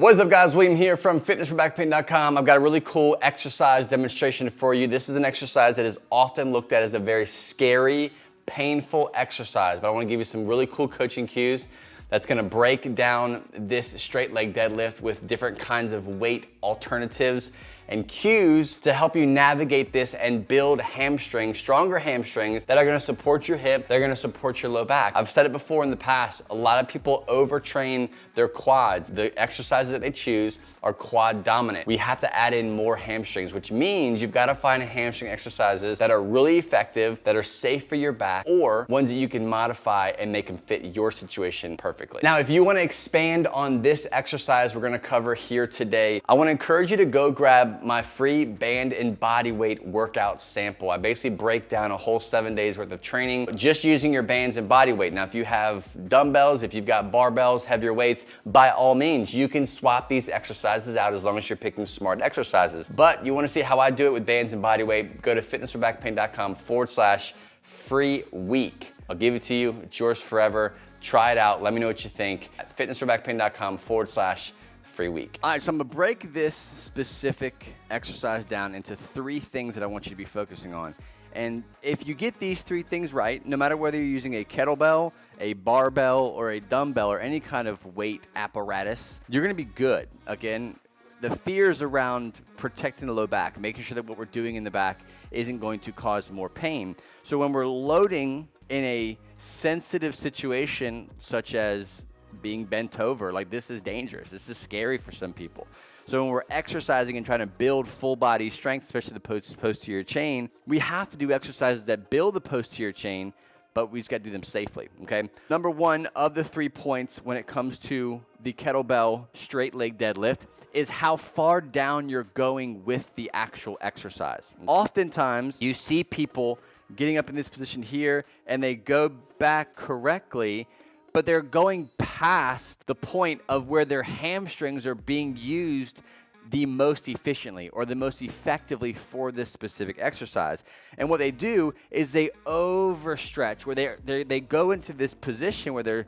What's up guys, William here from fitnessforbackpain.com. I've got a really cool exercise demonstration for you. This is an exercise that is often looked at as a very scary, painful exercise, but I want to give you some really cool coaching cues that's going to break down this straight leg deadlift with different kinds of weight alternatives and cues to help you navigate this and build hamstrings, stronger hamstrings that are gonna support your hip, they're gonna support your low back. I've said it before in the past, a lot of people overtrain their quads. The exercises that they choose are quad dominant. We have to add in more hamstrings, which means you've gotta find hamstring exercises that are really effective, that are safe for your back, or ones that you can modify and make them fit your situation perfectly. Now, if you wanna expand on this exercise we're gonna cover here today, I wanna encourage you to go grab my free band and body weight workout sample. I basically break down a whole 7 days worth of training just using your bands and body weight. Now, if you have dumbbells, if you've got barbells, heavier weights, by all means, you can swap these exercises out as long as you're picking smart exercises. But you wanna see how I do it with bands and body weight, go to fitnessforbackpain.com/free week. I'll give it to you, it's yours forever. Try it out, let me know what you think at fitnessforbackpain.com/free week. All right, so I'm gonna break this specific exercise down into 3 things that I want you to be focusing on. And if you get these 3 things right, no matter whether you're using a kettlebell, a barbell, or a dumbbell, or any kind of weight apparatus, you're gonna be good. Again, the fears around protecting the low back, making sure that what we're doing in the back isn't going to cause more pain. So when we're loading in a sensitive situation, such as being bent over, like this is dangerous. This is scary for some people. So when we're exercising and trying to build full body strength, especially the posterior chain, we have to do exercises that build the posterior chain, but we just got to do them safely, okay? Number 1 of the 3 points when it comes to the kettlebell straight leg deadlift is how far down you're going with the actual exercise. Oftentimes, you see people getting up in this position here and they go back correctly, but they're going past the point of where their hamstrings are being used the most efficiently or the most effectively for this specific exercise. And what they do is they overstretch, where they go into this position where their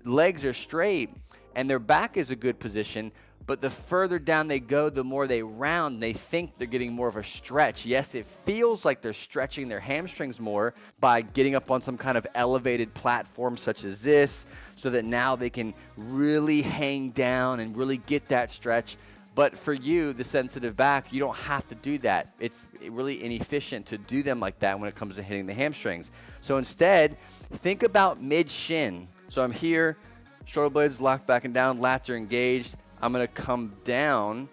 legs are straight and their back is a good position, but the further down they go, the more they round, they think they're getting more of a stretch. Yes, it feels like they're stretching their hamstrings more by getting up on some kind of elevated platform such as this, so that now they can really hang down and really get that stretch. But for you, the sensitive back, you don't have to do that. It's really inefficient to do them like that when it comes to hitting the hamstrings. So instead, think about mid-shin. So I'm here, shoulder blades locked back and down, lats are engaged. I'm gonna come down,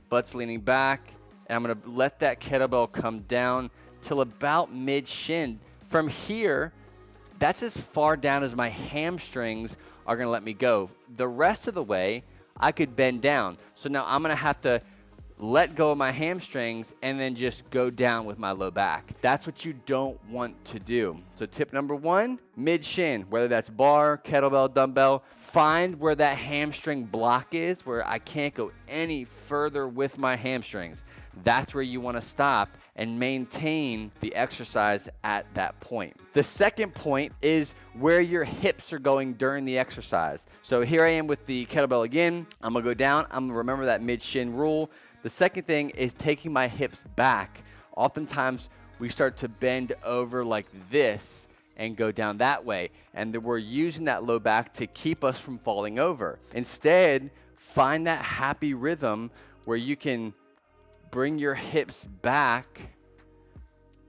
butt's leaning back, and I'm gonna let that kettlebell come down till about mid-shin. From here, that's as far down as my hamstrings are gonna let me go. The rest of the way, I could bend down. So now I'm gonna have to let go of my hamstrings and then just go down with my low back. That's what you don't want to do. So tip number 1, mid-shin, whether that's bar, kettlebell, dumbbell, find where that hamstring block is, where I can't go any further with my hamstrings. That's where you want to stop and maintain the exercise at that point. The second point is where your hips are going during the exercise. So here I am with the kettlebell again. I'm gonna go down. I'm gonna remember that mid-shin rule. The second thing is taking my hips back. Oftentimes we start to bend over like this and go down that way, and we're using that low back to keep us from falling over. Instead, find that happy rhythm where you can bring your hips back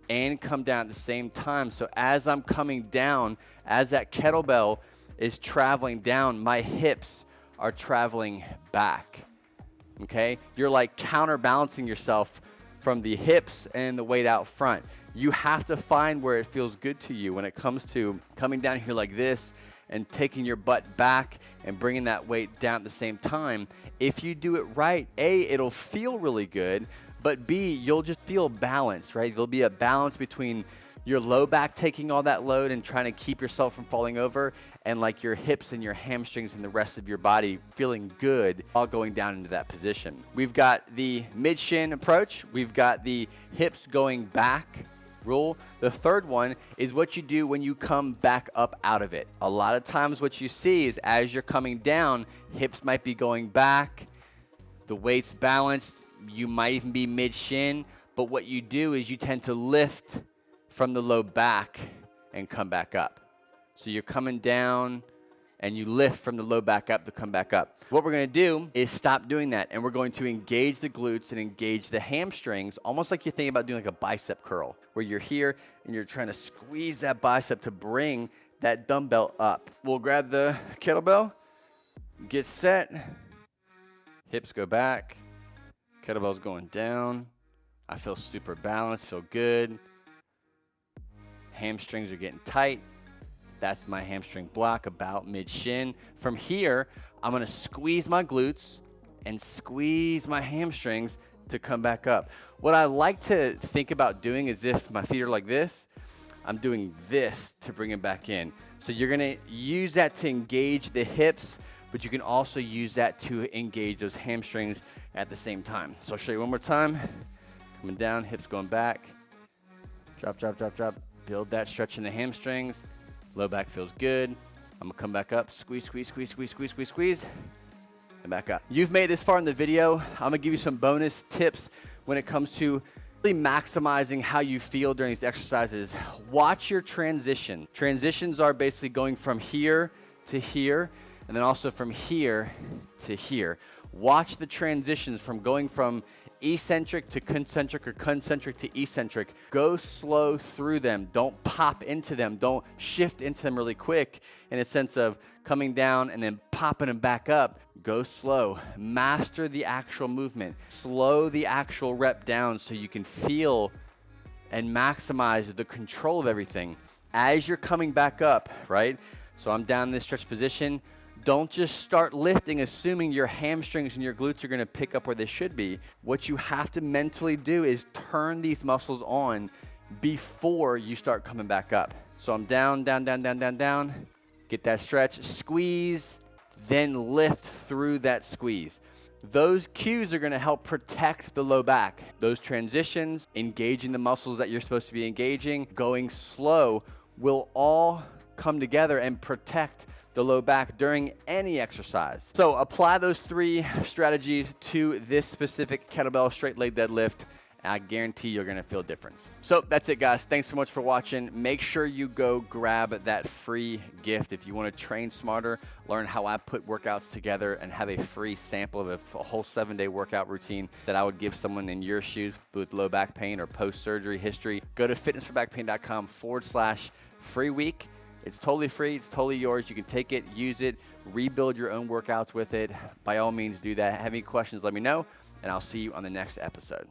and come down at the same time. So as I'm coming down, as that kettlebell is traveling down, my hips are traveling back, okay? You're like counterbalancing yourself from the hips and the weight out front. You have to find where it feels good to you when it comes to coming down here like this and taking your butt back and bringing that weight down at the same time. If you do it right, A, it'll feel really good, but B, you'll just feel balanced, right? There'll be a balance between your low back taking all that load and trying to keep yourself from falling over, and like your hips and your hamstrings and the rest of your body feeling good all going down into that position. We've got the mid-shin approach. We've got the hips going back rule. The third one is what you do when you come back up out of it. A lot of times what you see is as you're coming down, hips might be going back, the weight's balanced, you might even be mid-shin, but what you do is you tend to lift from the low back and come back up. So you're coming down and you lift from the low back up to come back up. What we're gonna do is stop doing that, and we're going to engage the glutes and engage the hamstrings, almost like you're thinking about doing like a bicep curl, where you're here and you're trying to squeeze that bicep to bring that dumbbell up. We'll grab the kettlebell, get set, hips go back, kettlebell's going down. I feel super balanced, feel good. Hamstrings are getting tight. That's my hamstring block about mid-shin. From here, I'm gonna squeeze my glutes and squeeze my hamstrings to come back up. What I like to think about doing is if my feet are like this, I'm doing this to bring it back in. So you're gonna use that to engage the hips, but you can also use that to engage those hamstrings at the same time. So I'll show you one more time. Coming down, hips going back. Drop, drop, drop, drop. Build that stretch in the hamstrings. Low back feels good. I'm gonna come back up, squeeze, squeeze, squeeze, squeeze, squeeze, squeeze, squeeze, and back up. You've made this far in the video. I'm gonna give you some bonus tips when it comes to really maximizing how you feel during these exercises. Watch your transition. Transitions are basically going from here to here, and then also from here to here. Watch the transitions from going from eccentric to concentric or concentric to eccentric. Go slow through them. Don't pop into them. Don't shift into them really quick in a sense of coming down and then popping them back up. Go slow. Master the actual movement. Slow the actual rep down so you can feel and maximize the control of everything. As you're coming back up, right? So I'm down in this stretch position. Don't just start lifting assuming your hamstrings and your glutes are going to pick up where they should be. What you have to mentally do is turn these muscles on before you start coming back up. So I'm down, down, down, down, down, down. Get that stretch, squeeze, then lift through that squeeze. Those cues are going to help protect the low back. Those transitions, engaging the muscles that you're supposed to be engaging, going slow will all come together and protect the low back during any exercise. So apply those 3 strategies to this specific kettlebell straight leg deadlift. I guarantee you're gonna feel a difference. So that's it, guys. Thanks so much for watching. Make sure you go grab that free gift. If you wanna train smarter, learn how I put workouts together, and have a free sample of a whole 7-day workout routine that I would give someone in your shoes with low back pain or post-surgery history, go to fitnessforbackpain.com/free week. It's totally free. It's totally yours. You can take it, use it, rebuild your own workouts with it. By all means, do that. Have any questions, let me know, and I'll see you on the next episode.